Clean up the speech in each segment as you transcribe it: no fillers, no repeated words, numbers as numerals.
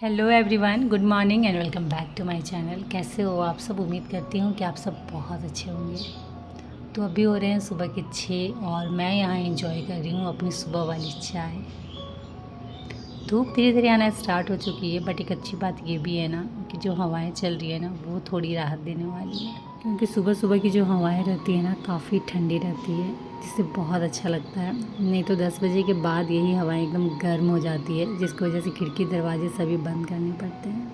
Hello everyone, good morning and welcome back to my channel. कैसे हो आप सब? उम्मीद करती हूँ कि आप सब बहुत अच्छे होंगे। तो अभी हो रहे हैं सुबह के 6 और मैं यहाँ एंजॉय कर रही हूँ अपनी सुबह वाली चाय। धूप धीरे धीरे आना स्टार्ट हो चुकी है, बट एक अच्छी बात ये भी है ना कि जो हवाएं चल रही है ना वो थोड़ी राहत देने वाली है, क्योंकि सुबह सुबह की जो हवाएं रहती है ना काफ़ी ठंडी रहती है, जिससे बहुत अच्छा लगता है। नहीं तो 10 बजे के बाद यही हवाएं एकदम गर्म हो जाती है, जिसकी वजह से खिड़की दरवाजे सभी बंद करने पड़ते हैं।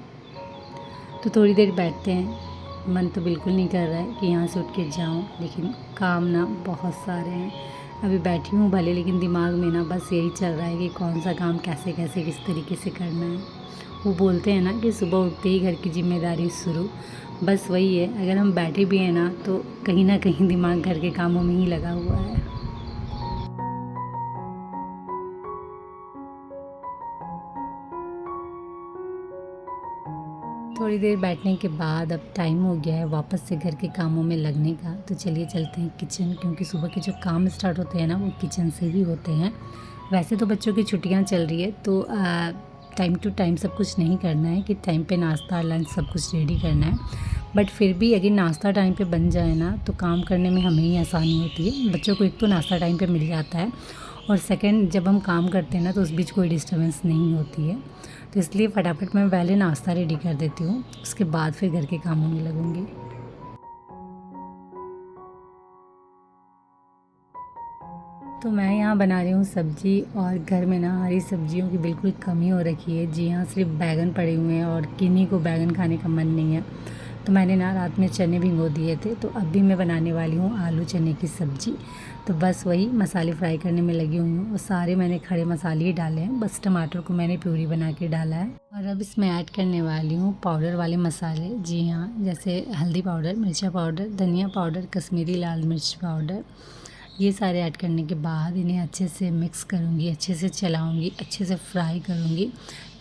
तो थोड़ी देर बैठते हैं। मन तो बिल्कुल नहीं कर रहा है कि यहाँ से उठ के जाऊँ, लेकिन काम ना बहुत सारे हैं। अभी बैठी हूँ भले, लेकिन दिमाग में ना बस यही चल रहा है कि कौन सा काम कैसे कैसे किस तरीके से करना है। वो बोलते हैं ना कि सुबह उठते ही घर की जिम्मेदारी शुरू, बस वही है। अगर हम बैठे भी हैं ना तो कहीं ना कहीं दिमाग घर के कामों में ही लगा हुआ है। थोड़ी देर बैठने के बाद अब टाइम हो गया है वापस से घर के कामों में लगने का। तो चलिए चलते हैं किचन, क्योंकि सुबह के जो काम स्टार्ट होते हैं ना वो किचन से ही होते हैं। वैसे तो बच्चों की छुट्टियां चल रही है, तो टाइम टू टाइम सब कुछ नहीं करना है कि टाइम पे नाश्ता लंच सब कुछ रेडी करना है। बट फिर भी अगर नाश्ता टाइम पे बन जाए ना तो काम करने में हमें ही आसानी होती है। बच्चों को एक तो नाश्ता टाइम पे मिल जाता है, और सेकंड जब हम काम करते हैं ना तो उस बीच कोई डिस्टर्बेंस नहीं होती है। तो इसलिए फटाफट मैं पहले नाश्ता रेडी कर देती हूँ, उसके बाद फिर घर के कामों में लगूंगी। तो मैं यहाँ बना रही हूँ सब्जी, और घर में ना हरी सब्जियों की बिल्कुल कमी हो रखी है। जी हाँ, सिर्फ बैगन पड़े हुए हैं और किन्हीं को बैगन खाने का मन नहीं है। तो मैंने ना रात में चने भिगो दिए थे, तो अभी मैं बनाने वाली हूँ आलू चने की सब्ज़ी। तो बस वही मसाले फ्राई करने में लगी हुई हूँ, और सारे मैंने खड़े मसाले ही डाले हैं। बस टमाटर को मैंने प्यूरी बना के डाला है, और अब इसमें ऐड करने वाली हूँ पाउडर वाले मसाले। जी हाँ, जैसे हल्दी पाउडर, मिर्चा पाउडर, धनिया पाउडर, कश्मीरी लाल मिर्च पाउडर। ये सारे ऐड करने के बाद इन्हें अच्छे से मिक्स करूँगी, अच्छे से चलाऊँगी, अच्छे से फ्राई करूँगी,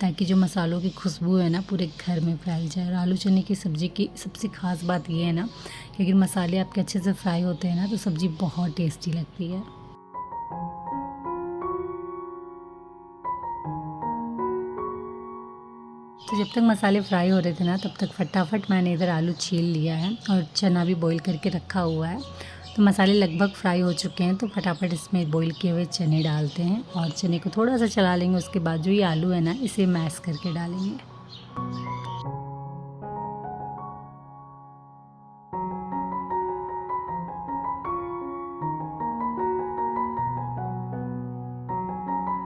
ताकि जो मसालों की खुशबू है ना पूरे घर में फैल जाए। और आलू चने की सब्ज़ी की सबसे ख़ास बात ये है ना कि अगर मसाले आपके अच्छे से फ्राई होते हैं ना तो सब्ज़ी बहुत टेस्टी लगती है। तो जब तक मसाले फ्राई हो रहे थे ना तब तक फटाफट मैंने इधर आलू छील लिया है, और चना भी बॉईल करके रखा हुआ है। तो मसाले लगभग फ्राई हो चुके हैं, तो फटाफट इसमें बॉईल किए हुए चने डालते हैं, और चने को थोड़ा सा चला लेंगे। उसके बाद जो ये आलू है ना इसे मैश करके डालेंगे।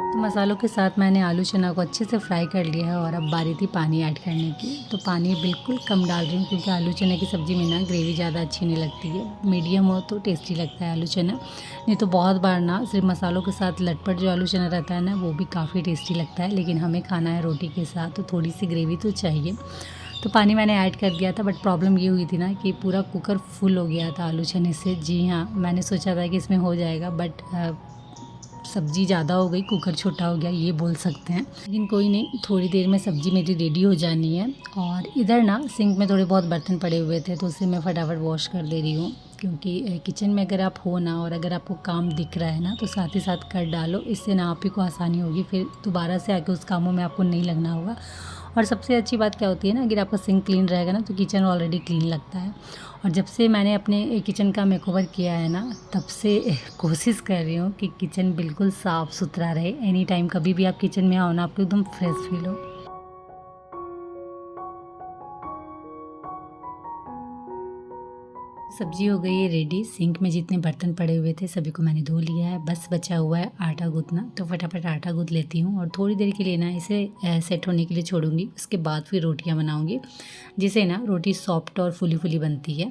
तो मसालों के साथ मैंने आलू चना को अच्छे से फ्राई कर लिया है, और अब बारी थी पानी ऐड करने की। तो पानी बिल्कुल कम डाल रही हूँ, क्योंकि आलू चने की सब्ज़ी में ना ग्रेवी ज़्यादा अच्छी नहीं लगती है। मीडियम हो तो टेस्टी लगता है आलू चना, नहीं तो बहुत बार ना सिर्फ मसालों के साथ लटपट जो आलू चना रहता है ना वो भी काफ़ी टेस्टी लगता है। लेकिन हमें खाना है रोटी के साथ, तो थोड़ी सी ग्रेवी तो चाहिए। तो पानी मैंने ऐड कर दिया था, बट प्रॉब्लम ये हुई थी ना कि पूरा कुकर फुल हो गया था आलू चने से। जी हाँ, मैंने सोचा था कि इसमें हो जाएगा, बट सब्ज़ी ज़्यादा हो गई, कुकर छोटा हो गया, ये बोल सकते हैं। लेकिन कोई नहीं, थोड़ी देर में सब्ज़ी मेरी रेडी हो जानी है। और इधर ना सिंक में थोड़े बहुत बर्तन पड़े हुए थे, तो उसे मैं फटाफट वॉश कर दे रही हूँ। क्योंकि किचन में अगर आप हो ना और अगर आपको काम दिख रहा है ना तो साथ ही साथ कर डालो, इससे ना आप ही को आसानी होगी, फिर दोबारा से आके उस कामों में आपको नहीं लगना होगा। और सबसे अच्छी बात क्या होती है ना, अगर आपका सिंक क्लीन रहेगा ना तो किचन ऑलरेडी क्लीन लगता है। और जब से मैंने अपने किचन का मेकओवर किया है ना तब से कोशिश कर रही हूँ कि किचन बिल्कुल साफ़ सुथरा रहे। एनी टाइम कभी भी आप किचन में आओ ना आपको एकदम फ्रेश फील हो। सब्जी हो गई है रेडी। सिंक में जितने बर्तन पड़े हुए थे सभी को मैंने धो लिया है, बस बचा हुआ है आटा गूँथना। तो फटाफट आटा गूँथ लेती हूँ, और थोड़ी देर के लिए ना इसे सेट होने के लिए छोड़ूंगी। उसके बाद फिर रोटियाँ बनाऊंगी, जिससे ना रोटी सॉफ्ट और फुली फुली बनती है।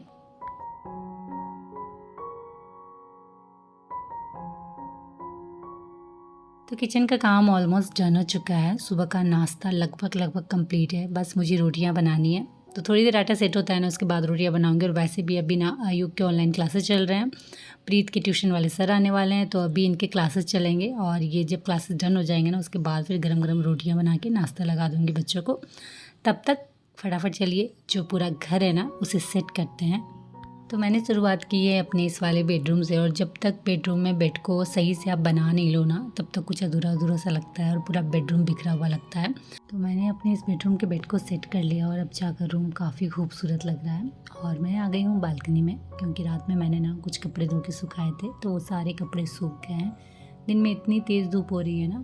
तो किचन का काम ऑलमोस्ट डन हो चुका है। सुबह का नाश्ता लगभग लगभग कंप्लीट है, बस मुझे रोटियां बनानी है। तो थोड़ी देर आटा सेट होता है ना उसके बाद रोटियां बनाऊंगी। और वैसे भी अभी ना आयुब के ऑनलाइन क्लासेस चल रहे हैं, प्रीत के ट्यूशन वाले सर आने वाले हैं, तो अभी इनके क्लासेस चलेंगे। और ये जब क्लासेस डन हो जाएंगे ना उसके बाद फिर गरम गरम रोटियाँ बना के नाश्ता लगा दूँगी बच्चों को। तब तक फटाफट चलिए जो पूरा घर है ना उसे सेट करते हैं। तो मैंने शुरुआत की है अपने इस वाले बेडरूम से, और जब तक बेडरूम में बेड को सही से आप बना नहीं लो ना, तब तक कुछ अधूरा अधूरा सा लगता है और पूरा बेडरूम बिखरा हुआ लगता है। तो मैंने अपने इस बेडरूम के बेड को सेट कर लिया और अब जाकर रूम काफ़ी खूबसूरत लग रहा है। और मैं आ गई हूँ बालकनी में, क्योंकि रात में मैंने ना कुछ कपड़े धो के सुखाए थे, तो वो सारे कपड़े सूख गए हैं। दिन में इतनी तेज़ धूप हो रही है ना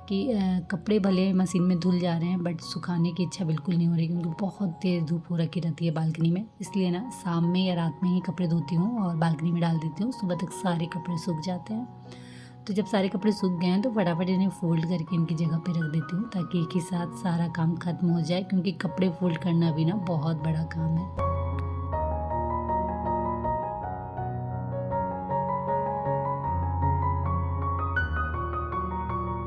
कि कपड़े भले मशीन में धुल जा रहे हैं, बट सुखाने की इच्छा बिल्कुल नहीं हो रही, क्योंकि बहुत तेज़ धूप हो रखी रहती है बालकनी में। इसलिए ना शाम में या रात में ही कपड़े धोती हूँ और बालकनी में डाल देती हूँ, सुबह तक सारे कपड़े सूख जाते हैं। तो जब सारे कपड़े सूख गए हैं तो फटाफट इन्हें फ़ोल्ड करके इनकी जगह पे रख देती हूँ, ताकि एक ही साथ सारा काम ख़त्म हो जाए, क्योंकि कपड़े फ़ोल्ड करना भी ना बहुत बड़ा काम है।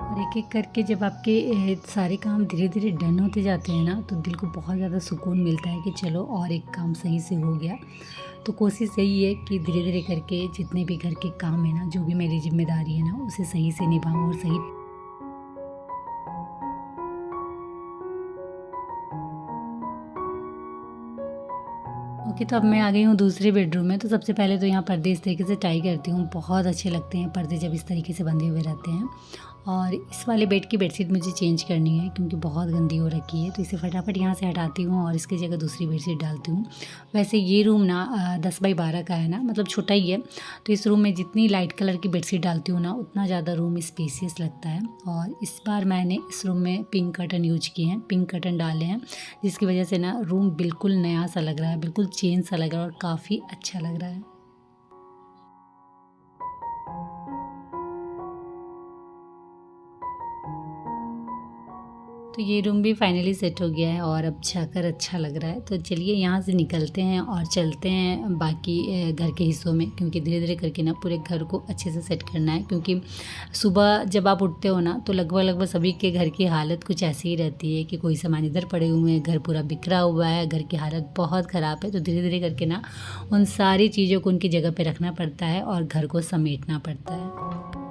और एक-एक करके जब आपके सारे काम धीरे-धीरे डन होते जाते हैं ना, तो दिल को बहुत ज़्यादा सुकून मिलता है कि चलो और एक काम सही से हो गया। तो कोशिश यही है कि धीरे-धीरे करके जितने भी घर के काम है ना, जो भी मेरी ज़िम्मेदारी है ना, उसे सही से निभाऊँ और सही। ओके, तो अब मैं आ गई हूँ दूसरे बेडरूम में। तो सबसे पहले तो यहाँ पर्दे इस तरीके से टाई करती हूँ, बहुत अच्छे लगते हैं पर्दे जब इस तरीके से बंधे हुए रहते हैं। और इस वाले बेड की बेडशीट मुझे चेंज करनी है, क्योंकि बहुत गंदी हो रखी है, तो इसे फटाफट यहाँ से हटाती हूँ और इसकी जगह दूसरी बेडशीट डालती हूँ। वैसे ये रूम ना 10 बाई 12 का है ना, मतलब छोटा ही है। तो इस रूम में जितनी लाइट कलर की बेडशीट डालती हूँ ना, उतना ज़्यादा रूम स्पेसियस लगता है। और इस बार मैंने इस रूम में पिंक कर्टन यूज किए हैं, पिंक कर्टन डाले हैं, जिसकी वजह से ना रूम बिल्कुल नया सा लग रहा है, बिल्कुल चेंज सा लग रहा है और काफ़ी अच्छा लग रहा है। तो ये रूम भी फाइनली सेट हो गया है और अब जाकर अच्छा लग रहा है। तो चलिए यहाँ से निकलते हैं और चलते हैं बाकी घर के हिस्सों में, क्योंकि धीरे धीरे करके ना पूरे घर को अच्छे से सेट करना है। क्योंकि सुबह जब आप उठते हो ना, तो लगभग लगभग सभी के घर की हालत कुछ ऐसी ही रहती है कि कोई सामान इधर पड़े हुए हैं, घर पूरा बिखरा हुआ है, घर की हालत बहुत ख़राब है। तो धीरे धीरे करके ना उन सारी चीज़ों को उनकी जगह पर रखना पड़ता है और घर को समेटना पड़ता है।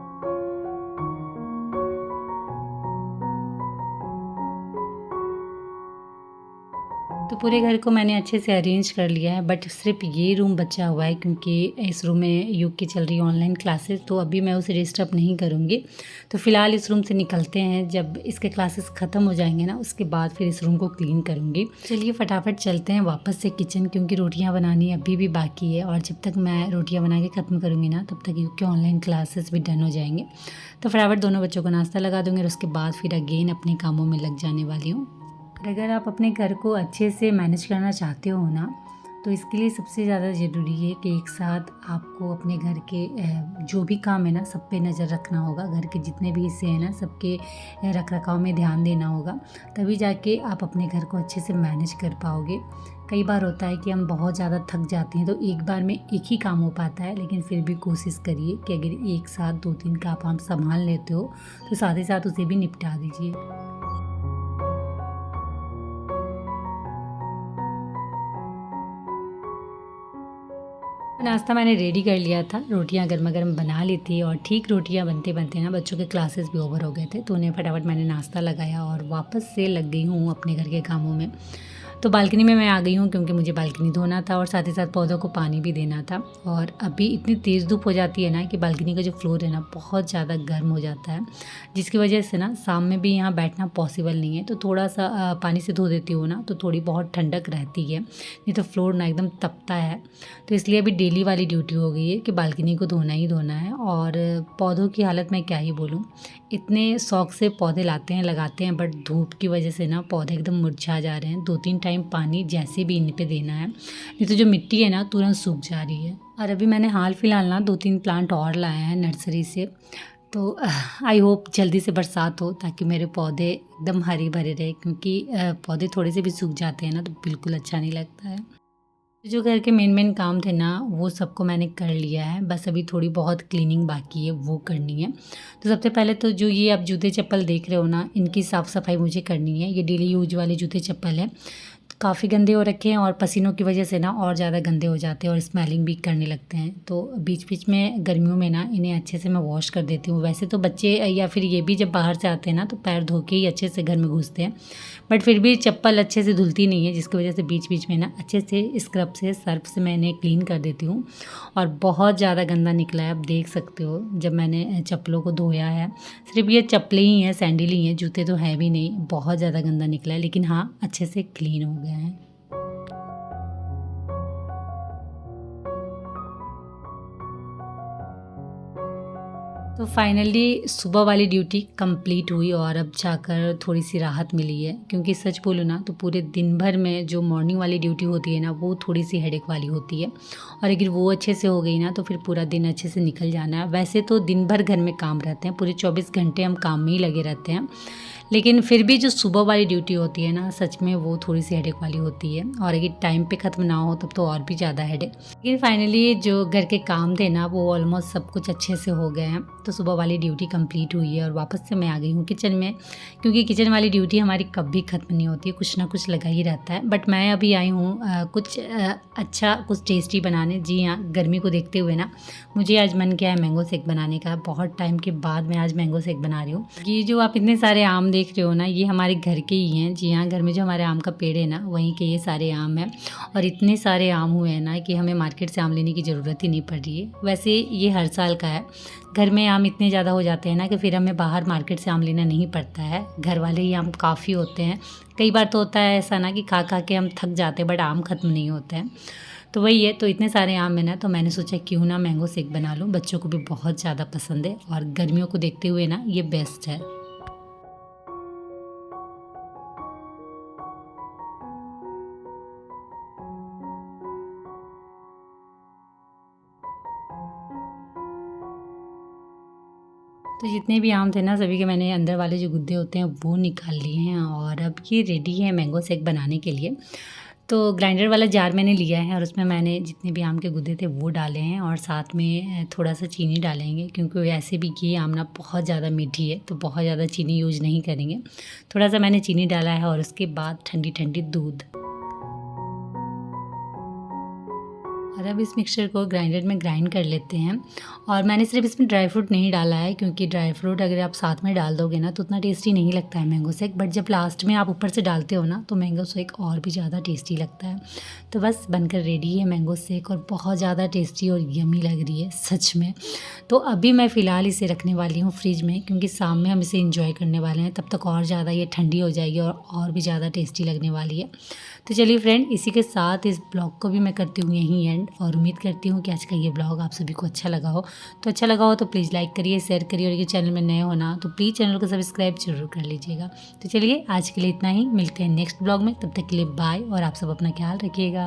तो पूरे घर को मैंने अच्छे से अरेंज कर लिया है, बट सिर्फ ये रूम बचा हुआ है, क्योंकि इस रूम में यूग की चल रही है ऑनलाइन क्लासेस, तो अभी मैं उसे डिस्टर्ब नहीं करूँगी। तो फ़िलहाल इस रूम से निकलते हैं, जब इसके क्लासेस ख़त्म हो जाएंगे ना, उसके बाद फिर इस रूम को क्लीन करूँगी। चलिए फटाफट चलते हैं वापस से किचन, क्योंकि रोटियाँ बनानी अभी भी बाकी है, और जब तक मैं रोटियाँ बना के ख़त्म करूँगी ना, तब तक यूग के ऑनलाइन क्लासेस भी डन हो जाएंगे। तो फटाफट दोनों बच्चों को नाश्ता लगा दूँगी और उसके बाद फिर अगेन अपने कामों में लग जाने वाली हूँ। और अगर आप अपने घर को अच्छे से मैनेज करना चाहते हो ना, तो इसके लिए सबसे ज़्यादा ज़रूरी है कि एक साथ आपको अपने घर के जो भी काम है ना, सब पे नज़र रखना होगा। घर के जितने भी हिस्से हैं ना, सबके रख रखाव में ध्यान देना होगा, तभी जाके आप अपने घर को अच्छे से मैनेज कर पाओगे। कई बार होता है कि हम बहुत ज़्यादा थक जाते हैं, तो एक बार में एक ही काम हो पाता है, लेकिन फिर भी कोशिश करिए कि अगर एक साथ 2-3 काम आप संभाल लेते हो, तो साथ ही साथ उसे भी निपटा दीजिए। नाश्ता मैंने रेडी कर लिया था, रोटियां गर्मा-गर्म बना ली थी, और ठीक रोटियां बनते-बनते ना बच्चों के क्लासेस भी ओवर हो गए थे, तो उन्हें फटाफट मैंने नाश्ता लगाया और वापस से लग गई हूँ अपने घर के कामों में। तो बालकनी में मैं आ गई हूँ, क्योंकि मुझे बालकनी धोना था और साथ ही साथ पौधों को पानी भी देना था। और अभी इतनी तेज़ धूप हो जाती है ना कि बालकनी का जो फ्लोर है ना, बहुत ज़्यादा गर्म हो जाता है, जिसकी वजह से ना शाम में भी यहाँ बैठना पॉसिबल नहीं है। तो थोड़ा सा पानी से धो देती हूँ ना, तो थोड़ी बहुत ठंडक रहती है, नहीं तो फ्लोर ना एकदम तपता है। तो इसलिए अभी डेली वाली ड्यूटी हो गई है कि बालकनी को धोना ही धोना है। और पौधों की हालत मैं क्या ही बोलूँ, इतने शौक से पौधे लाते हैं, लगाते हैं, बट धूप की वजह से ना पौधे एकदम मुरझा जा रहे हैं। 2-3 टाइम पानी जैसे भी इन पे देना है, नहीं तो जो मिट्टी है ना तुरंत सूख जा रही है। और अभी मैंने हाल फिलहाल ना 2-3 प्लांट और लाए हैं नर्सरी से, तो आई होप जल्दी से बरसात हो, ताकि मेरे पौधे एकदम हरे भरे रहे, क्योंकि पौधे थोड़े से भी सूख जाते हैं ना, तो बिल्कुल अच्छा नहीं लगता है। जो घर के मेन काम थे ना, वो सबको मैंने कर लिया है, बस अभी थोड़ी बहुत क्लीनिंग बाकी है, वो करनी है। तो सबसे पहले तो जो ये आप जूते चप्पल देख रहे हो ना, इनकी साफ़ सफाई मुझे करनी है। ये डेली यूज वाले जूते चप्पल है, काफ़ी गंदे हो रखे हैं और पसीनों की वजह से ना और ज़्यादा गंदे हो जाते हैं और स्मेलिंग भी करने लगते हैं। तो बीच बीच में गर्मियों में ना इन्हें अच्छे से मैं वॉश कर देती हूँ। वैसे तो बच्चे या फिर ये भी जब बाहर से आते हैं ना तो पैर धो के ही अच्छे से घर में घुसते हैं, बट फिर भी चप्पल अच्छे से धुलती नहीं है, जिसकी वजह से बीच बीच में ना अच्छे से स्क्रब से सर्फ से मैं इन्हें क्लीन कर देती हूँ। और बहुत ज़्यादा गंदा निकला है, आप देख सकते हो जब मैंने चप्पलों को धोया है। सिर्फ ये चप्पलें ही हैं, सैंडल ही हैं, जूते तो हैं भी नहीं। बहुत ज़्यादा गंदा निकला है, लेकिन हाँ अच्छे से क्लीन हो गया है। तो फाइनली सुबह वाली ड्यूटी कंप्लीट हुई और अब जाकर थोड़ी सी राहत मिली है, क्योंकि सच बोलूँ ना तो पूरे दिन भर में जो मॉर्निंग वाली ड्यूटी होती है ना वो थोड़ी सी हेडेक वाली होती है, और अगर वो अच्छे से हो गई ना तो फिर पूरा दिन अच्छे से निकल जाना है। वैसे तो दिन भर घर में काम रहते हैं, पूरे 24 घंटे हम काम में ही लगे रहते हैं, लेकिन फिर भी जो सुबह वाली ड्यूटी होती है ना सच में वो थोड़ी सी हेडेक वाली होती है, और अगर टाइम पे ख़त्म ना हो तब तो और भी ज़्यादा हेडेक। लेकिन फाइनली जो घर के काम थे ना वो ऑलमोस्ट सब कुछ अच्छे से हो गए हैं, तो सुबह वाली ड्यूटी कंप्लीट हुई है और वापस से मैं आ गई हूँ किचन में, क्योंकि किचन वाली ड्यूटी हमारी कभी ख़त्म नहीं होती है, कुछ ना कुछ लगा ही रहता है। बट मैं अभी आई हूँ कुछ अच्छा कुछ टेस्टी बनाने। जी हाँ, गर्मी को देखते हुए ना मुझे आज मन किया है मैंगो शेक बनाने का। बहुत टाइम के बाद मैं आज मैंगो शेक बना रही हूँ। ये जो आप इतने सारे आम देख रहे हो ना ये हमारे घर के ही हैं। जी हाँ, घर में जो हमारे आम का पेड़ है ना वहीं के ये सारे आम हैं, और इतने सारे आम हुए हैं ना कि हमें मार्केट से आम लेने की ज़रूरत ही नहीं पड़ रही है। वैसे ये हर साल का है, घर में आम इतने ज़्यादा हो जाते हैं ना कि फिर हमें बाहर मार्केट से आम लेना नहीं पड़ता है, घर वाले ही आम काफ़ी होते हैं। कई बार तो होता है ऐसा ना कि खा खा के हम थक जाते हैं बट आम ख़त्म नहीं होते हैं। तो वही है, तो इतने सारे आम है ना तो मैंने सोचा क्यों ना मैंगो शेक बना लूँ, बच्चों को भी बहुत ज़्यादा पसंद है और गर्मियों को देखते हुए ना ये बेस्ट है। तो जितने भी आम थे ना सभी के मैंने अंदर वाले जो गुद्दे होते हैं वो निकाल लिए हैं, और अब ये रेडी है मैंगो शेक बनाने के लिए। तो ग्राइंडर वाला जार मैंने लिया है और उसमें मैंने जितने भी आम के गुद्दे थे वो डाले हैं, और साथ में थोड़ा सा चीनी डालेंगे, क्योंकि वैसे भी ये आम ना बहुत ज़्यादा मीठी है तो बहुत ज़्यादा चीनी यूज़ नहीं करेंगे। थोड़ा सा मैंने चीनी डाला है और उसके बाद ठंडी ठंडी दूध। और अब इस मिक्सचर को ग्राइंडर में ग्राइंड कर लेते हैं। और मैंने सिर्फ इसमें ड्राई फ्रूट नहीं डाला है, क्योंकि ड्राई फ्रूट अगर आप साथ में डाल दोगे ना तो उतना टेस्टी नहीं लगता है मैंगो शेक, बट जब लास्ट में आप ऊपर से डालते हो ना तो मैंगो शेक और भी ज़्यादा टेस्टी लगता है। तो बस बनकर रेडी है मैंगो शेक, और बहुत ज़्यादा टेस्टी और यमी लग रही है सच में। तो अभी मैं फ़िलहाल इसे रखने वाली हूँ फ्रिज में, क्योंकि शाम में हम इसे इंजॉय करने वाले हैं, तब तक और ज़्यादा ये ठंडी हो जाएगी और भी ज़्यादा टेस्टी लगने वाली है। तो चलिए फ्रेंड, इसी के साथ इस ब्लॉग को भी मैं करती हूँ यहीं एंड, और उम्मीद करती हूँ कि आज का ये ब्लॉग आप सभी को अच्छा लगा हो। तो अच्छा लगा हो तो प्लीज़ लाइक करिए, शेयर करिए, और ये चैनल में नए हो ना तो प्लीज़ चैनल को सब्सक्राइब जरूर कर लीजिएगा। तो चलिए आज के लिए इतना ही, मिलते हैं नेक्स्ट ब्लॉग में, तब तक के लिए बाय, और आप सब अपना ख्याल रखिएगा।